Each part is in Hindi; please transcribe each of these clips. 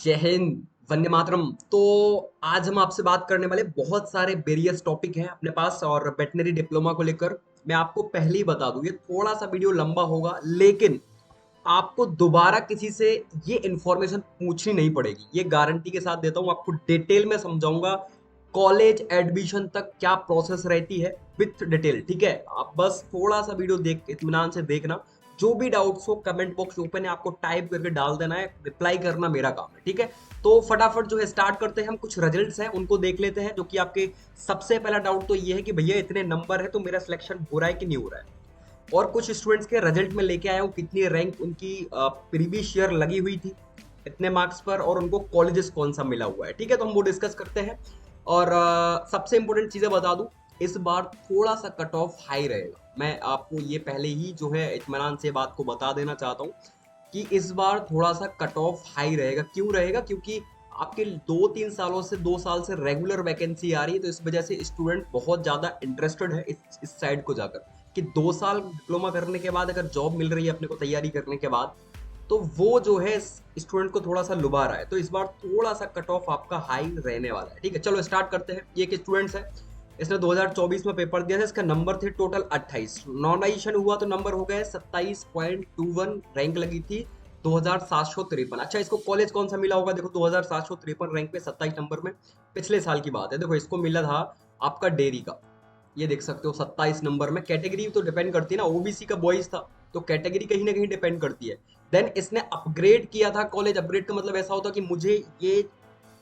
जय हिंद, वंदे मातरम। तो आज हम आपसे बात करने वाले बहुत सारे वेरियस टॉपिक हैं अपने पास और वेटनरी डिप्लोमा को लेकर। मैं आपको पहले ही बता दूं, ये थोड़ा सा वीडियो लंबा होगा, लेकिन आपको दोबारा किसी से ये इंफॉर्मेशन पूछनी नहीं पड़ेगी। ये गारंटी के साथ देता हूं, आपको डिटेल में समझाऊंगा। कॉलेज एडमिशन तक क्या प्रोसेस रहती है विथ डिटेल, ठीक है। आप बस थोड़ा सा वीडियो देख इत्मीनान से देखना। जो भी डाउट्स हो कमेंट बॉक्स ओपन है, आपको टाइप करके डाल देना है, रिप्लाई करना मेरा काम है, ठीक है। तो फटाफट जो है स्टार्ट करते हैं। हम कुछ रिजल्ट्स हैं उनको देख लेते हैं, जो कि आपके सबसे पहला डाउट तो ये है कि भैया इतने नंबर है तो मेरा सिलेक्शन हो रहा है कि नहीं हो रहा है। और कुछ स्टूडेंट्स के रिजल्ट में लेके आया हूँ कितनी रैंक उनकी प्रीवियस ईयर लगी हुई थी इतने मार्क्स पर, और उनको कॉलेजेस कौन सा मिला हुआ है, ठीक है। तो हम वो डिस्कस करते हैं। और सबसे इंपॉर्टेंट चीजें बता दूं, इस बार थोड़ा सा कट ऑफ हाई रहेगा। मैं आपको ये पहले ही जो है इत्मीनान से बात को बता देना चाहता हूँ कि इस बार थोड़ा सा कट ऑफ हाई रहेगा। क्यों रहेगा? क्योंकि आपके 2-3 सालों से 2 साल से रेगुलर वैकेंसी आ रही है, तो इस वजह से स्टूडेंट बहुत ज्यादा इंटरेस्टेड है इस साइड को जाकर कि 2 साल डिप्लोमा करने के बाद अगर जॉब मिल रही है अपने को तैयारी करने के बाद, तो वो जो है स्टूडेंट को थोड़ा सा लुभा रहा है। तो इस बार थोड़ा सा कट ऑफ आपका हाई रहने वाला है, ठीक है। चलो स्टार्ट करते हैं। ये एक स्टूडेंट्स है, इसने 2024 में पेपर दिया था, इसका नंबर थे टोटल 28। नॉन एडिशन हुआ तो नंबर हो गए 27.21, रैंक लगी थी 2753। अच्छा, इसको कॉलेज कौन सा मिला होगा? देखो 2753 रैंक पे 27 नंबर में, पिछले साल की बात है। देखो इसको मिला था आपका डेयरी का, ये देख सकते हो 27 नंबर में। कैटेगरी तो डिपेंड करती है ना, ओबीसी का बॉयज था तो कैटेगरी कहीं ना कहीं डिपेंड करती है। देन इसने अपग्रेड किया था कॉलेज। अपग्रेड का मतलब ऐसा होता कि मुझे ये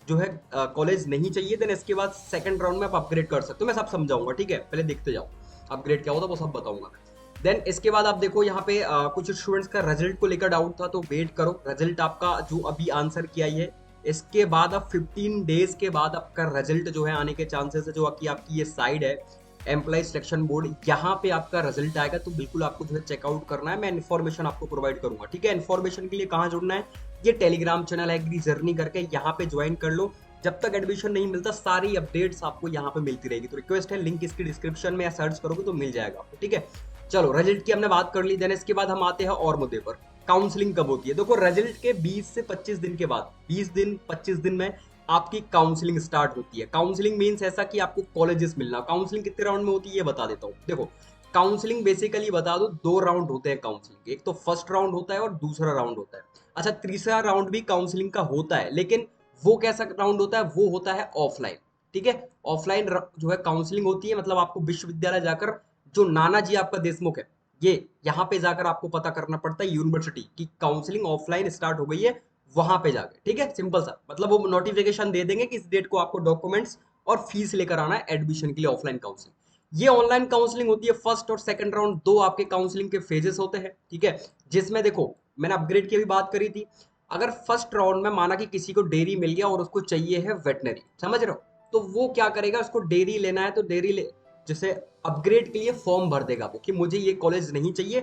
जो है कॉलेज नहीं चाहिए, देन इसके बाद सेकंड राउंड में आप अपग्रेड कर सकते हो। मैं सब समझाऊंगा, ठीक है, पहले देखते जाओ अपग्रेड क्या होता है वो सब बताऊंगा मैं। देन इसके बाद आप देखो यहाँ पे कुछ स्टूडेंट्स का रिजल्ट को लेकर डाउट था, तो वेट करो। रिजल्ट आपका जो अभी आंसर किया ही है, इसके बाद अब 15 डेज के बाद आपका रिजल्ट जो है आने के चांसेस है। जो कि आपकी ये साइड है एम्प्लॉय सिलेक्शन बोर्ड, यहाँ पे आपका रिजल्ट आएगा, तो बिल्कुल आपको जो है चेकआउट करना है। मैं इन्फॉर्मेशन आपको प्रोवाइड करूंगा, ठीक है। इन्फॉर्मेशन के लिए कहाँ जुड़ना है? ये टेलीग्राम चैनल है एग्री जर्नी करके, यहाँ पे ज्वाइन कर लो। जब तक एडमिशन नहीं मिलता सारी अपडेट्स आपको यहाँ पे मिलती रहेगी। तो रिक्वेस्ट है, लिंक इसकी डिस्क्रिप्शन में या सर्च करोगे तो मिल जाएगा आपको, ठीक है। चलो रिजल्ट की हमने बात कर ली। देन इसके बाद हम आते हैं और मुद्दे पर, काउंसलिंग कब होती है। देखो रिजल्ट के 20 से 25 दिन के बाद, 20 दिन 25 दिन में आपकी काउंसलिंग स्टार्ट होती है। काउंसलिंग मीन्स ऐसा कि आपको कॉलेजेस मिलना। काउंसलिंग कितने राउंड में होती है ये बता देता हूँ। देखो काउंसलिंग बेसिकली बता दो, 2 राउंड होते हैं काउंसलिंग। एक तो फर्स्ट राउंड होता है और दूसरा राउंड होता है। अच्छा, तीसरा राउंड भी काउंसलिंग का होता है, लेकिन वो कैसा राउंड होता है? वो होता है ऑफलाइन, ठीक है। ऑफलाइन जो है काउंसलिंग होती है, मतलब आपको विश्वविद्यालय जाकर, जो नानाजी आपका देशमुख है, ये यहाँ पे जाकर आपको पता करना पड़ता है यूनिवर्सिटी की काउंसलिंग ऑफलाइन स्टार्ट हो गई है, वहां पे जाके, ठीक है। सिंपल सा मतलब वो नोटिफिकेशन दे देंगे कि इस डेट को आपको डॉक्यूमेंट्स और फीस लेकर आना है एडमिशन के लिए। ऑफलाइन काउंसलिंग, ये ऑनलाइन काउंसलिंग होती है। फर्स्ट और सेकंड राउंड दो आपके काउंसलिंग के फेजेस होते हैं, ठीक है। जिसमें देखो मैंने अपग्रेड की भी बात करी थी। अगर फर्स्ट राउंड में माना कि किसी को डेयरी मिल गया और उसको चाहिए है वेटनरी, समझ रहे हो, तो वो क्या करेगा? उसको डेयरी लेना है तो डेयरी ले, जैसे अपग्रेड के लिए फॉर्म भर देगा वो कि मुझे ये कॉलेज नहीं चाहिए,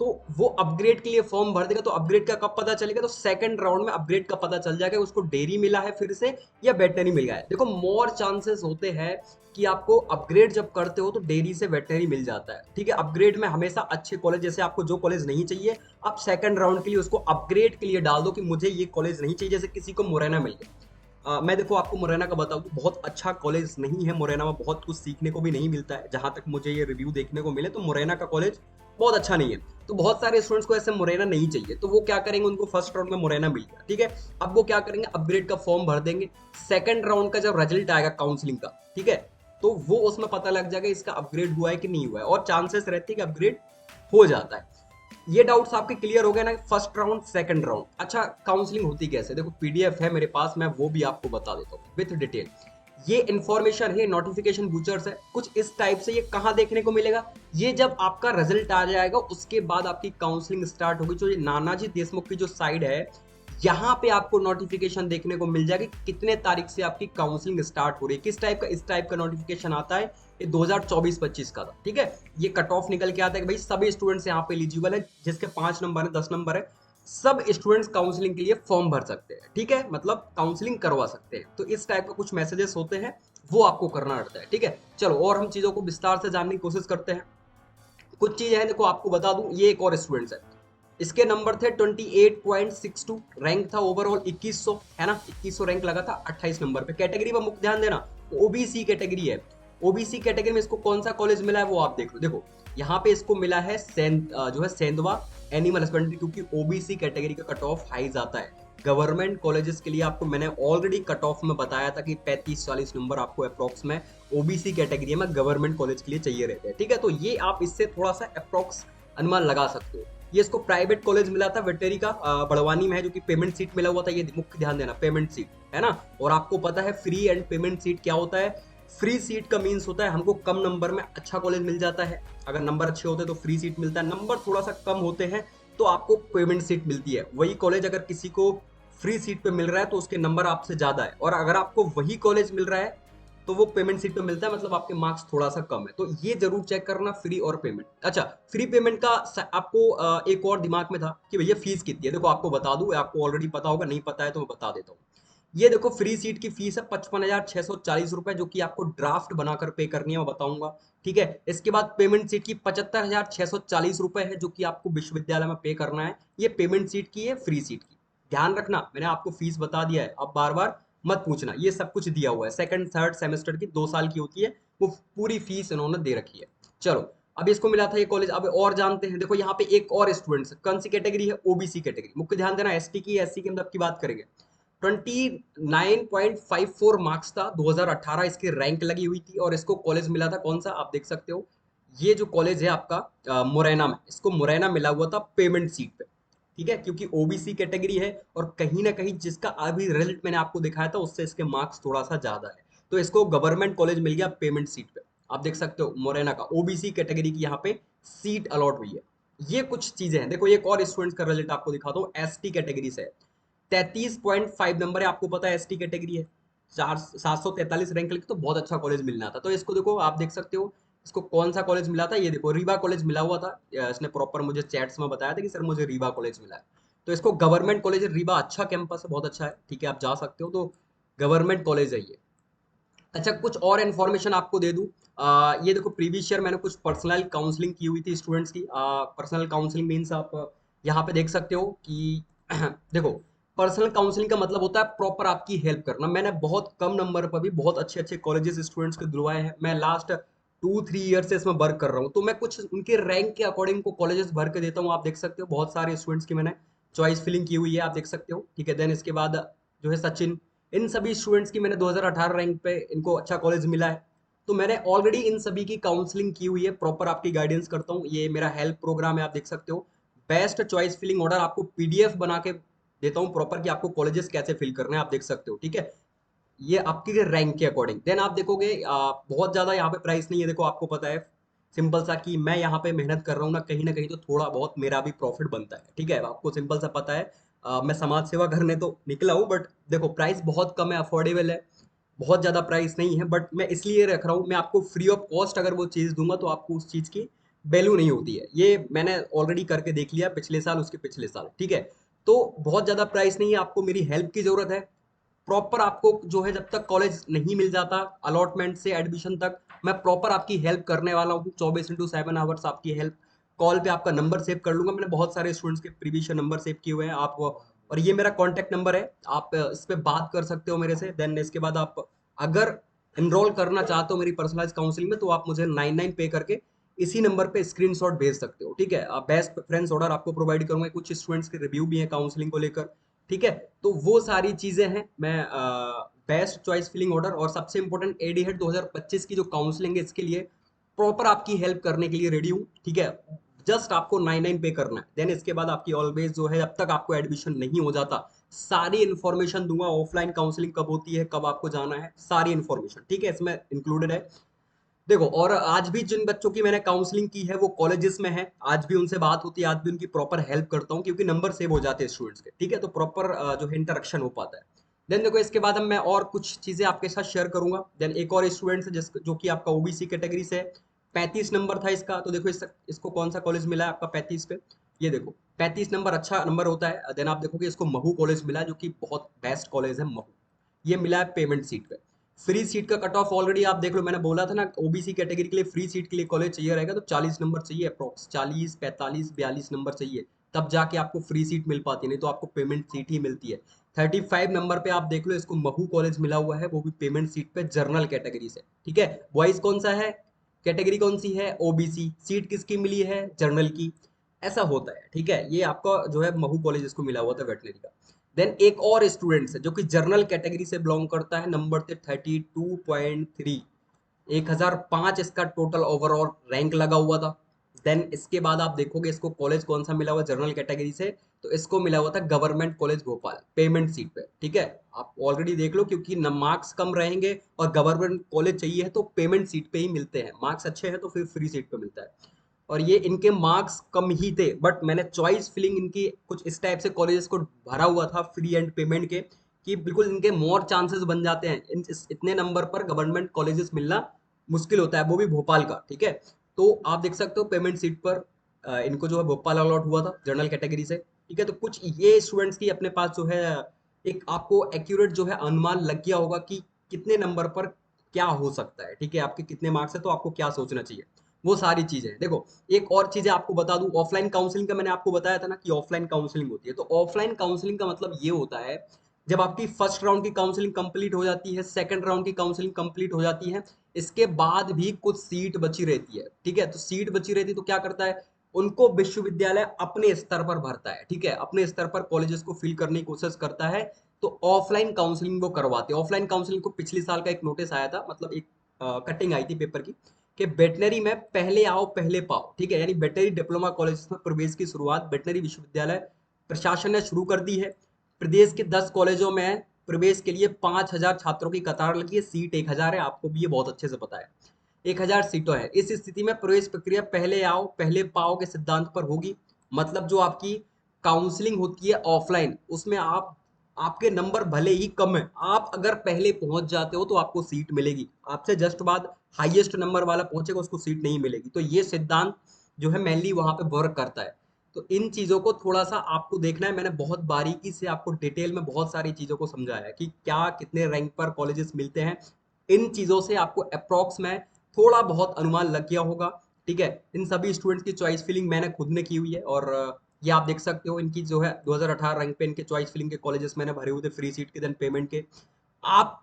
तो वो अपग्रेड के लिए फॉर्म भर देगा। तो अपग्रेड का कब पता चलेगा? तो सेकंड राउंड में अपग्रेड का पता चल जाएगा उसको डेयरी मिला है फिर से या वेटनरी मिल गया है। देखो मोर चांसेस होते हैं कि आपको अपग्रेड जब करते हो तो डेयरी से वेटनरी मिल जाता है, ठीक है। अपग्रेड में हमेशा अच्छे कॉलेज, जैसे आपको जो कॉलेज नहीं चाहिए आप सेकंड राउंड के लिए उसको अपग्रेड के लिए डाल दो कि मुझे ये कॉलेज नहीं चाहिए। जैसे किसी को मुरैना मिल गया, मैं देखो आपको मुरैना का बताऊं, बहुत अच्छा कॉलेज नहीं है मुरैना में, बहुत कुछ सीखने को भी नहीं मिलता है। जहां तक मुझे ये रिव्यू देखने को मिले तो मुरैना का कॉलेज बहुत अच्छा नहीं है। तो बहुत सारे स्टूडेंट्स को ऐसे मुरैना नहीं चाहिए, तो वो क्या करेंगे, उनको फर्स्ट राउंड में मुरैना मिल गया, ठीक है। अब वो क्या करेंगे, अपग्रेड का फॉर्म भर देंगे। सेकंड राउंड का जब रिजल्ट आएगा काउंसलिंग का, ठीक है, तो वो उसमें पता लग जाएगा इसका अपग्रेड हुआ है कि नहीं हुआ है, और चांसेस रहते हैं कि अपग्रेड हो जाता है। ये डाउट्स आपके क्लियर हो गए ना? First round second round. अच्छा, काउंसलिंग होती कैसे? देखो पीडीएफ है मेरे पास, मैं वो भी आपको बता देता हूँ विथ डिटेल। ये इन्फॉर्मेशन है, नोटिफिकेशन बूचर्स है कुछ इस टाइप से। ये कहाँ देखने को मिलेगा? ये जब आपका रिजल्ट आ जाएगा उसके बाद आपकी काउंसलिंग स्टार्ट होगी। जो ये नानाजी देशमुख की जो साइड है, यहाँ पे आपको नोटिफिकेशन देखने को मिल जाएगा कितने तारीख से आपकी काउंसलिंग स्टार्ट हो रही है, किस टाइप का। इस टाइप का नोटिफिकेशन आता है, ये 2024-25 का था, ठीक है। ये कट ऑफ निकल के आता है कि भाई सभी स्टूडेंट्स यहाँ पे एलिजिबल है, जिसके 5 नंबर है 10 नंबर है, सब स्टूडेंट्स काउंसलिंग के लिए फॉर्म भर सकते हैं, ठीक है, मतलब काउंसलिंग करवा सकते हैं। तो इस टाइप का कुछ मैसेजेस होते हैं, वो आपको करना पड़ता है, ठीक है। चलो और हम चीजों को विस्तार से जानने की कोशिश करते हैं। कुछ चीजें हैं, देखो आपको बता दूं, ये एक और स्टूडेंट्स है, इसके नंबर थे 28.62, रैंक था ओवरऑल 2100, है ना, 2100 रैंक लगा था 28 नंबर पे। कैटेगरी पर मुख्य ध्यान देना, ओबीसी कैटेगरी है। ओबीसी कैटेगरी में इसको कौन सा कॉलेज मिला है वो आप देख लो। देखो यहाँ पे इसको मिला है जो है सेंधवा एनिमल हस्बेंड्री, क्योंकि ओबीसी कैटेगरी का कट ऑफ हाई जाता है। गवर्नमेंट कॉलेजेस के लिए आपको मैंने ऑलरेडी कट ऑफ में बताया था कि 35-40 नंबर आपको अप्रोक्स में ओबीसी कैटेगरी में गवर्नमेंट कॉलेज के लिए चाहिए रहते हैं, ठीक है। तो ये आप इससे थोड़ा सा अप्रोक्स अनुमान लगा सकते हो। ये इसको प्राइवेट कॉलेज मिला था वेटरी का, बड़वानी में है, जो कि पेमेंट सीट मिला हुआ था। ये मुख्य ध्यान देना, पेमेंट सीट है ना। और आपको पता है फ्री एंड पेमेंट सीट क्या होता है। फ्री सीट का मीन्स होता है हमको कम नंबर में अच्छा कॉलेज मिल जाता है। अगर नंबर अच्छे होते हैं तो फ्री सीट मिलता है, नंबर थोड़ा सा कम होते हैं तो आपको पेमेंट सीट मिलती है। वही कॉलेज अगर किसी को फ्री सीट पे मिल रहा है तो उसके नंबर आपसे ज्यादा है, और अगर आपको वही कॉलेज मिल रहा है तो वो पेमेंट सीट पे मिलता है, मतलब आपके मार्क्स थोड़ा सा कम है। तो ये जरूर चेक करना, फ्री और पेमेंट। अच्छा, फ्री पेमेंट का आपको एक और दिमाग में था कि भैया फीस कितनी है। देखो आपको बता दूं, आपको ऑलरेडी पता होगा, नहीं पता है तो मैं बता देता हूँ। ये देखो फ्री सीट की फीस है 55,640 रुपए, जो कि आपको ड्राफ्ट बनाकर पे करनी है, मैं बताऊंगा, ठीक है। इसके बाद पेमेंट सीट की 75,640 रुपए है, जो कि आपको विश्वविद्यालय में पे करना है। ये पेमेंट सीट की है, फ्री सीट की। ध्यान रखना, मैंने आपको फीस बता दिया है, अब बार बार मत पूछना, ये सब कुछ दिया हुआ है। सेकंड थर्ड सेमेस्टर की 2 साल की होती है, वो पूरी फीस इन्होंने दे रखी है। चलो, अब इसको मिला था ये कॉलेज, अब और जानते हैं। देखो यहाँ पे एक और स्टूडेंट्स, कौन सी कैटेगरी है, ओबीसी कैटेगरी। मुख्य ध्यान देना, एसटी की, एससी की मतलब की बात करेंगे। 29.54 मार्क्स था, 2018 इसकी रैंक लगी हुई थी, और इसको कॉलेज मिला था कौन सा, आप देख सकते हो। ये जो कॉलेज है आपका मुरैना में, इसको मुरैना मिला हुआ था पेमेंट सीट पे, ठीक है, क्योंकि ओबीसी कैटेगरी है, और कहीं ना कहीं जिसका अभी रिजल्ट मैंने आपको दिखाया था उससे इसके मार्क्स थोड़ा सा ज्यादा है, तो इसको गवर्नमेंट कॉलेज मिल गया पेमेंट सीट पे। आप देख सकते हो मुरैना का ओबीसी कैटेगरी की यहाँ पे सीट अलॉट हुई है। ये कुछ चीजें हैं। देखो एक और स्टूडेंट्स का रिजल्ट आपको दिखाता हूँ, एसटी कैटेगरी से 33.5 नंबर है, आपको पता है एसटी कैटेगरी है, 743 रैंक लेके तो बहुत अच्छा कॉलेज मिलना था। तो इसको देखो आप देख सकते हो, इसको कौन सा कॉलेज मिला था, ये देखो रीवा कॉलेज मिला हुआ था। इसने प्रॉपर मुझे चैट्स में बताया था कि सर मुझे रीवा कॉलेज मिला है। तो इसको गवर्नमेंट कॉलेज है रीवा, अच्छा कैंपस है, बहुत अच्छा है, ठीक है, आप जा सकते हो। तो गवर्नमेंट कॉलेज है ये। अच्छा, कुछ और इन्फॉर्मेशन आपको दे दूं, ये देखो प्रीवियस ईयर मैंने कुछ पर्सनल काउंसलिंग की हुई थी स्टूडेंट्स की। पर्सनल काउंसलिंग मीन्स आप यहाँ पे देख सकते हो कि देखो, पर्सनल काउंसलिंग का मतलब होता है प्रॉपर आपकी हेल्प करना। मैंने बहुत कम नंबर पर भी बहुत अच्छे अच्छे कॉलेजेस स्टूडेंट्स को दिलवाए हैं। मैं लास्ट 2-3 ईयर से इसमें वर्क कर रहा हूँ, तो मैं कुछ उनके रैंक के अकॉर्डिंग को कॉलेजेस भर के देता हूँ। आप देख सकते हो बहुत सारे स्टूडेंट्स की मैंने चॉइस फिलिंग की हुई है, आप देख सकते हो, ठीक है। देन इसके बाद जो है सचिन, इन सभी स्टूडेंट्स की मैंने 2018 रैंक पे इनको अच्छा कॉलेज मिला है। तो मैंने ऑलरेडी इन सभी की काउंसलिंग की हुई है, प्रॉपर आपकी गाइडेंस करता हूँ। ये मेरा हेल्प प्रोग्राम है, आप देख सकते हो। बेस्ट चॉइस फिलिंग ऑर्डर आपको पीडीएफ बना के देता हूँ प्रॉपर, कि आपको कॉलेजेस कैसे फिल करने हैं, आप देख सकते हो, ठीक है। ये आपकी रैंक के अकॉर्डिंग। देन आप देखोगे बहुत ज्यादा यहाँ पे प्राइस नहीं है। देखो आपको पता है सिंपल सा कि मैं यहाँ पे मेहनत कर रहा हूँ ना कहीं तो थोड़ा बहुत मेरा भी प्रॉफिट बनता है, ठीक है। आपको सिंपल सा पता है, मैं समाज सेवा करने तो निकला हूँ, बट देखो प्राइस बहुत कम है, अफोर्डेबल है, बहुत ज्यादा प्राइस नहीं है। बट मैं इसलिए रख रहा हूँ, मैं आपको फ्री ऑफ कॉस्ट अगर वो चीज दूंगा तो आपको उस चीज की वैल्यू नहीं होती है। ये मैंने ऑलरेडी करके देख लिया, पिछले साल, उसके पिछले साल, ठीक है। तो बहुत ज्यादा प्राइस नहीं है, आपको मेरी हेल्प की जरूरत है। प्रॉपर आपको जो है जब तक कॉलेज नहीं मिल जाता, अलॉटमेंट से एडमिशन तक, मैं प्रॉपर आपकी हेल्प करने वाला हूँ। 24/7 आवर्स आपकी हेल्प, कॉल पे आपका नंबर सेव कर लूंगा। मैंने बहुत सारे स्टूडेंट्स के प्रीवियस नंबर सेव किए हुए हैं आप, और ये मेरा कॉन्टैक्ट नंबर है, आप इस पे बात कर सकते हो मेरे से। देन इसके बाद आप अगर एनरोल करना चाहते हो मेरी पर्सनलाइज काउंसलिंग में, तो आप मुझे 99 पे करके इसी नंबर पे स्क्रीनशॉट भेज सकते हो, ठीक है। बेस्ट प्रेफरेंस ऑर्डर आपको प्रोवाइड करूंगा, कुछ स्टूडेंट्स के रिव्यू भी है काउंसलिंग को लेकर, ठीक है। तो वो सारी चीजें हैं। मैं बेस्ट चॉइस फिलिंग ऑर्डर और सबसे इंपॉर्टेंट एडी हेड 2025 की जो काउंसलिंग है, इसके लिए प्रॉपर आपकी हेल्प करने के लिए रेडी हूँ, ठीक है। जस्ट आपको 99 पे करना है। देन इसके बाद आपकी ऑलवेज जो है, जब तक आपको एडमिशन नहीं हो जाता, सारी इन्फॉर्मेशन दूंगा। ऑफलाइन काउंसलिंग कब होती है, कब आपको जाना है, सारी इन्फॉर्मेशन, ठीक है, इसमें इंक्लूडेड है। देखो, और आज भी जिन बच्चों की मैंने काउंसलिंग की है वो कॉलेजेस में है, आज भी उनसे बात होती है, आज भी उनकी प्रॉपर हेल्प करता हूँ, क्योंकि नंबर सेव हो जाते हैं स्टूडेंट्स के, ठीक है। तो प्रॉपर जो है इंटरेक्शन हो पाता है। देन देखो इसके बाद अब मैं और कुछ चीजें आपके साथ शेयर करूंगा। देन एक और स्टूडेंट है जो कि आपका ओबीसी कैटेगरी से है, 35 नंबर था इसका। तो देखो इसको कौन सा कॉलेज मिला है आपका 35 पे, ये देखो 35 नंबर अच्छा नंबर होता है। देन आप देखोगे इसको महू कॉलेज मिला है, जो कि बहुत बेस्ट कॉलेज है महू। ये मिला है पेमेंट सीट पे। फ्री सीट का कट ऑफ ऑलरेडी आप देख लो, मैंने बोला था ना ओबीसी कैटेगरी के लिए फ्री सीट के लिए कॉलेज चाहिए रहेगा तो 40 नंबर चाहिए, अप्रोक्स 40, 45, 42 नंबर चाहिए, तब जाके आपको फ्री सीट मिल पाती है, नहीं तो आपको पेमेंट सीट ही मिलती है। 35 नंबर पे आप देख लो, इसको महू कॉलेज मिला हुआ है, वो भी पेमेंट सीट पे जर्नल कैटेगरी से। ठीक है, बॉयज कौन सा है, कैटेगरी कौन सी है, ओबीसी, सीट किसकी मिली है, जर्नल की। ऐसा होता है। ठीक है, ये आपका जो है महू कॉलेज इसको मिला हुआ था वेटनरी का। देन एक और स्टूडेंट है जो कि जर्नल कैटेगरी से बिलोंग करता है, नंबर थे 32.3, 1005 इसका टोटल ओवरऑल रैंक लगा हुआ था। देन इसके बाद आप देखोगे इसको कॉलेज कौन सा मिला हुआ जनरल कैटेगरी से, तो इसको मिला हुआ था government college Bhopal payment seat पे। ठीक है, आप ऑलरेडी देख लो, क्योंकि न मार्क्स कम रहेंगे और गवर्नमेंट कॉलेज चाहिए है तो पेमेंट सीट पे ही मिलते हैं, मार्क्स अच्छे हैं तो फिर फ्री सीट पे मिलता है। और ये इनके मार्क्स कम ही थे, बट मैंने चॉइस फिलिंग इनकी कुछ इस टाइप से कॉलेजेस को भरा हुआ था फ्री एंड पेमेंट के, कि बिल्कुल इनके मोर चांसेस बन जाते हैं, इतने नंबर पर गवर्नमेंट कॉलेजेस मिलना मुश्किल होता है, वो भी भोपाल का। ठीक है, तो आप देख सकते हो पेमेंट सीट पर इनको जो है भोपाल अलॉट हुआ था जनरल कैटेगरी से। ठीक है, तो कुछ ये स्टूडेंट्स की अपने पास जो है एक आपको एक्यूरेट जो है अनुमान लग गया होगा कि कितने नंबर पर क्या हो सकता है। ठीक है, आपके कितने मार्क्स है तो आपको क्या सोचना चाहिए, वो सारी चीजें हैं। देखो, एक और चीजें आपको बता दूं, ऑफलाइन काउंसलिंग का मैंने आपको बताया था ना कि ऑफलाइन काउंसलिंग होती है, तो ऑफलाइन काउंसलिंग का मतलब ये होता है, जब आपकी फर्स्ट राउंड की काउंसलिंग कंप्लीट हो जाती है, सेकंड राउंड की काउंसलिंग कंप्लीट हो जाती है, इसके बाद भी कुछ सीट बची रहती है। ठीक है, तो सीट बची रहती है तो क्या करता है, उनको विश्वविद्यालय अपने स्तर पर भरता है। ठीक है, अपने स्तर पर कॉलेजेस को फिल करने की कोशिश करता है, तो ऑफलाइन काउंसलिंग वो करवाते हैं। ऑफलाइन काउंसलिंग को पिछले साल का एक नोटिस आया था, मतलब एक कटिंग आई थी पेपर की, कि वेटनरी में पहले आओ पहले पाओ। ठीक है, यानी वेटनरी डिप्लोमा कॉलेज में प्रवेश की शुरुआत वेटनरी विश्वविद्यालय प्रशासन ने शुरू कर दी है। प्रदेश के 10 कॉलेजों में प्रवेश के लिए 5,000 छात्रों की कतार लगी है, सीट 1,000 है, आपको भी ये बहुत अच्छे से पता है। 1,000 सीटों है। इस स्थिति में प्रवेश प्रक्रिया पहले आओ पहले पाओ के सिद्धांत पर होगी। मतलब जो आपकी काउंसलिंग होती है ऑफलाइन, उसमें आपके नंबर भले ही कम है, आप अगर पहले पहुंच जाते हो तो आपको सीट मिलेगी, आपसे जस्ट बाद हाईएस्ट नंबर वाला पहुंचेगा उसको सीट नहीं मिलेगी। तो ये सिद्धांत जो है मेनली वहां पे वर्क करता है। तो इन चीजों को थोड़ा सा आपको देखना है, मैंने बहुत बारीकी से आपको डिटेल में बहुत सारी चीजों को समझाया है कि क्या कितने रैंक पर कॉलेजेस मिलते हैं। इन चीजों से आपको अप्रोक्स में थोड़ा बहुत अनुमान लग गया होगा। ठीक है, इन सभी स्टूडेंट्स की चॉइस फिलिंग मैंने खुद ने की हुई है, और ये आप देख सकते हो इनकी जो है 2018 रैंक पे इनके चॉइस फिलिंग के कॉलेजेस मैंने भरे हुए थे फ्री सीट के, देन पेमेंट के। आप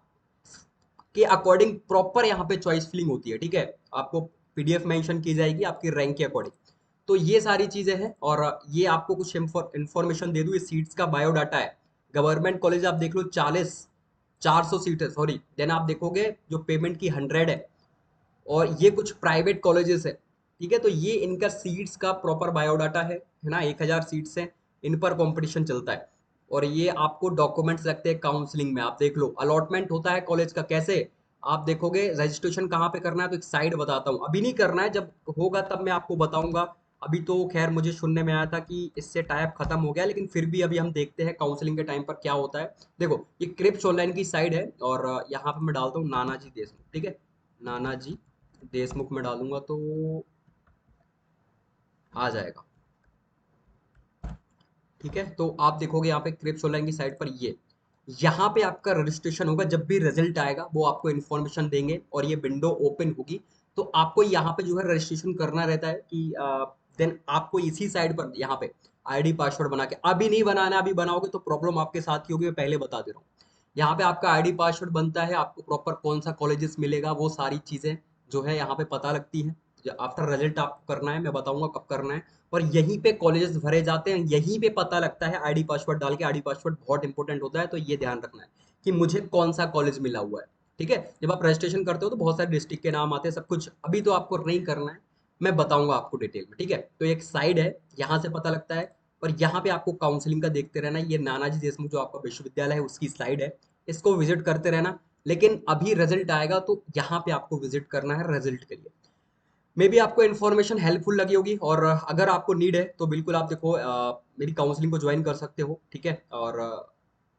के अकॉर्डिंग प्रॉपर यहाँ पे चॉइस फिलिंग होती है। ठीक है, आपको पीडीएफ मेंशन की जाएगी आपकी रैंक के अकॉर्डिंग। तो ये सारी चीजें हैं, और ये आपको कुछ इंफॉर्मेशन दे दूं, इस सीट्स का बायोडाटा है। गवर्नमेंट कॉलेज आप देख लो 400 सीट है, सॉरी, देन आप देखोगे जो पेमेंट की 100 है, और ये कुछ प्राइवेट कॉलेजेस है। ठीक है, तो ये इनका सीट्स का प्रॉपर बायोडाटा है ना, 1,000 सीट्स हैं, इन पर कंपटीशन चलता है। और ये आपको डॉक्यूमेंट्स लगते हैं काउंसलिंग में, आप देख लो अलॉटमेंट होता है कॉलेज का कैसे, आप देखोगे रजिस्ट्रेशन कहाँ पे करना है, तो एक साइड बताता हूँ, अभी नहीं करना है, जब होगा तब मैं आपको बताऊंगा। अभी तो खैर मुझे सुनने में आया था कि इससे टाइप खत्म हो गया, लेकिन फिर भी अभी हम देखते हैं काउंसलिंग के टाइम पर क्या होता है। देखो, ये क्रिप्स ऑनलाइन की साइड है, और यहाँ पे मैं डालता हूँ नानाजी देशमुख। ठीक है, नानाजी देशमुख में डालूंगा तो आ जाएगा। ठीक है, तो आप देखोगे यहाँ पे क्रिप्स ऑनलाइन की साइट पर ये यहाँ पे आपका रजिस्ट्रेशन होगा, जब भी रिजल्ट आएगा वो आपको इन्फॉर्मेशन देंगे और ये विंडो ओपन होगी। तो आपको यहाँ पे जो है रजिस्ट्रेशन करना रहता है कि देन आपको इसी साइड पर यहाँ पे आईडी पासवर्ड बना के, अभी नहीं बनाना, अभी बनाओगे तो प्रॉब्लम आपके साथ ही होगी, मैं पहले बता दे रहा हूँ। यहाँ पे आपका आईडी पासवर्ड बनता है, आपको प्रॉपर कौन सा कॉलेजेस मिलेगा वो सारी चीजें जो है यहाँ पे पता लगती है। आफ्टर रिजल्ट आपको करना है, मैं बताऊंगा कब करना है। और यहीं पे कॉलेजेस भरे जाते हैं, यहीं पे पता लगता है आईडी पासवर्ड डाल के। आईडी पासवर्ड बहुत इंपॉर्टेंट होता है, तो ये ध्यान रखना है कि मुझे कौन सा कॉलेज मिला हुआ है। ठीक है, जब आप रजिस्ट्रेशन करते हो तो बहुत सारे डिस्ट्रिक्ट के नाम आते हैं, सब कुछ अभी तो आपको नहीं करना है, मैं बताऊंगा आपको डिटेल में। ठीक है, तो एक साइड है, यहाँ से पता लगता है। और यहाँ पे आपको काउंसलिंग का देखते रहना, ये नानाजी देशमुख जो आपका विश्वविद्यालय है उसकी स्लाइड है, इसको विजिट करते रहना। लेकिन अभी रिजल्ट आएगा तो यहाँ पे आपको विजिट करना है रिजल्ट के लिए। मे बी आपको इन्फॉर्मेशन हेल्पफुल लगी होगी, और अगर आपको नीड है तो बिल्कुल आप देखो मेरी काउंसलिंग को ज्वाइन कर सकते हो। ठीक है, और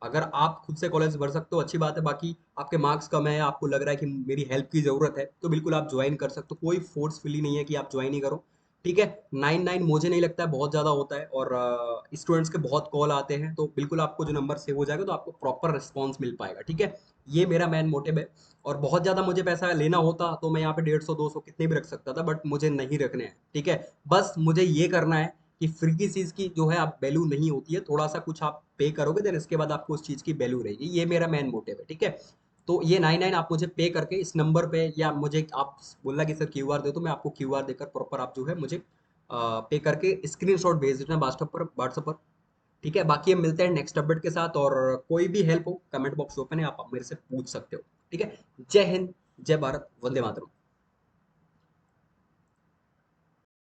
अगर आप खुद से कॉलेज भर सकते हो अच्छी बात है, बाकी आपके मार्क्स कम है, आपको लग रहा है कि मेरी हेल्प की ज़रूरत है, तो बिल्कुल आप ज्वाइन कर सकते हो, कोई फोर्सफुली नहीं है कि आप ज्वाइन ही करो। ठीक है, 99 मुझे नहीं लगता है बहुत ज़्यादा होता है, और स्टूडेंट्स के बहुत कॉल आते हैं, तो बिल्कुल आपको जो नंबर सेव हो जाएगा तो आपको प्रॉपर रिस्पॉन्स मिल पाएगा। ठीक है, ये मेरा मेन मोटिव है। और बहुत ज़्यादा मुझे पैसा लेना होता तो मैं यहाँ पे 150 200 कितने भी रख सकता था, बट मुझे नहीं रखने हैं। ठीक है, बस मुझे ये करना है कि फ्री की चीज की जो है आप वैल्यू नहीं होती है, थोड़ा सा कुछ आप पे करोगे देन इसके बाद आपको उस चीज की वैल्यू रहेगी। ये मेरा मेन मोटिव है, ठीक है। तो ये 99 आप मुझे पे करके इस नंबर पे, या मुझे आप बोलना कि सर क्यूआर दे, तो मैं आपको क्यूआर देकर प्रॉपर आप जो है मुझे पे करके स्क्रीनशॉट भेज देना व्हाट्सएप पर। ठीक है, बाकी हम मिलते हैं नेक्स्ट अपडेट के साथ, और कोई भी हेल्प हो कमेंट बॉक्स ओपन है, आप मेरे से पूछ सकते हो। ठीक है, जय हिंद, जय भारत, वंदे मातरम।